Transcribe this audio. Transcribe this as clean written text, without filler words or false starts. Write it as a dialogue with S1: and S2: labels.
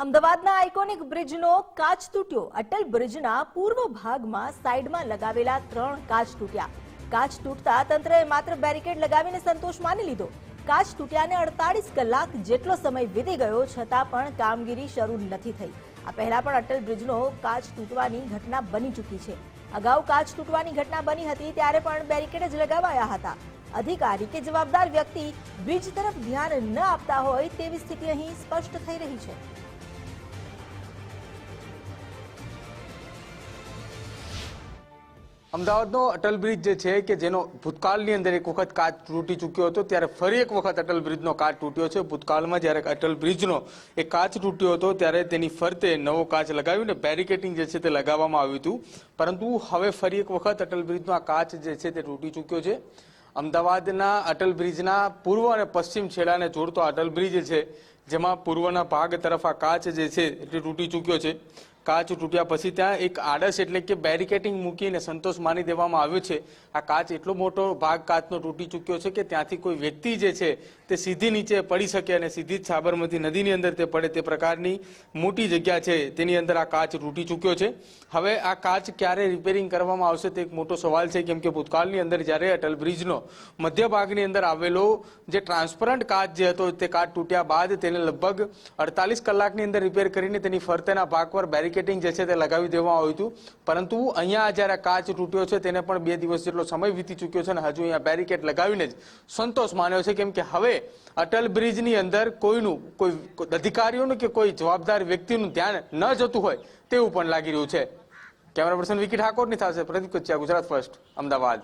S1: અમદાવાદના આઇકોનિક બ્રિજનો કાચ તૂટ્યો. અટલ બ્રિજના પૂર્વ ભાગમાં સાઇડમાં લગાવેલા 3 કાચ તૂટ્યા. કાચ તૂટતા તંત્રએ માત્ર બેરિકેડ લગાવીને સંતોષ માની લીધો. કાચ તૂટ્યાને 48 કલાક જેટલો સમય વીતી ગયો છતાં પણ કામગીરી શરૂ નથી થઈ. આ પહેલા પણ અટલ બ્રિજનો કાચ તૂટવાની ઘટના બની ચૂકી છે. અગાઉ કાચ તૂટવાની ઘટના બની હતી ત્યારે પણ બેરિકેડ જ લગાવાયા હતા. અધિકારી કે જવાબદાર વ્યક્તિ બ્રિજ તરફ ધ્યાન ન આપતા હોય તેવી સ્થિતિ અહીં સ્પષ્ટ થઈ રહી છે.
S2: અમદાવાદનો અટલ બ્રિજ જે છે કે જેનો ભૂતકાળની અંદર એક વખત કાચ તૂટી ચૂક્યો હતો, ત્યારે ફરી એક વખત અટલ બ્રિજનો કાચ તૂટ્યો છે. ભૂતકાળમાં જ્યારે અટલ બ્રિજનો એક કાચ તૂટ્યો હતો ત્યારે તેની ફરતે નવો કાચ લગાવીને બેરિકેડિંગ જે છે તે લગાવવામાં આવ્યું હતું, પરંતુ હવે ફરી એક વખત અટલ બ્રિજનો આ કાચ જે છે તે તૂટી ચૂક્યો છે. અમદાવાદના અટલ બ્રિજના પૂર્વ અને પશ્ચિમ છેડાને જોડતો અટલ બ્રિજ છે, જેમાં પૂર્વના ભાગ તરફ આ કાચ જે છે તે તૂટી ચૂક્યો છે. કાચ તૂટ્યા પછી ત્યાં એક આડસ એટલે કે બેરિકેટિંગ મૂકીને સંતોષ માની દેવામાં આવ્યો છે. આ કાચ એટલો મોટો ભાગ કાચનો તૂટી ચૂક્યો છે કે ત્યાંથી કોઈ વ્યક્તિ જે છે તે સીધી નીચે પડી શકે અને સીધી જ સાબરમતી નદીની અંદર તે પડે તે પ્રકારની મોટી જગ્યા છે, તેની અંદર આ કાચ તૂટી ચૂક્યો છે. હવે આ કાચ ક્યારે રિપેરિંગ કરવામાં આવશે તે એક મોટો સવાલ છે, કેમ કે ભૂતકાળની અંદર જ્યારે અટલ બ્રિજનો મધ્ય ભાગની અંદર આવેલો જે ટ્રાન્સપરન્ટ કાચ જે હતો તે કાચ તૂટ્યા બાદ તેને લગભગ 48 કલાકની અંદર રિપેર કરીને તેની ફરતેના ભાગ પર બેરિકેટિંગ જે છે તે લગાવી દેવામાં આવ્યું હતું, પરંતુ અહીંયા જ્યારે કાચ તૂટ્યો છે તેને પણ 2 દિવસ જેટલો સમય વીતી ચૂક્યો છે અને હજુ અહીંયા બેરિકેડ લગાવીને જ સંતોષ માન્યો છે, કેમ કે હવે અટલ બ્રિજની અંદર કોઈ અધિકારીઓનું કે કોઈ જવાબદાર વ્યક્તિનું ધ્યાન ન જતું હોય તેવું પણ લાગી રહ્યું છે. કેમેરા પર્સન વિકી ઠાકોરની સાથે પ્રદીપ કચ્છા, ગુજરાત ફર્સ્ટ, અમદાવાદ.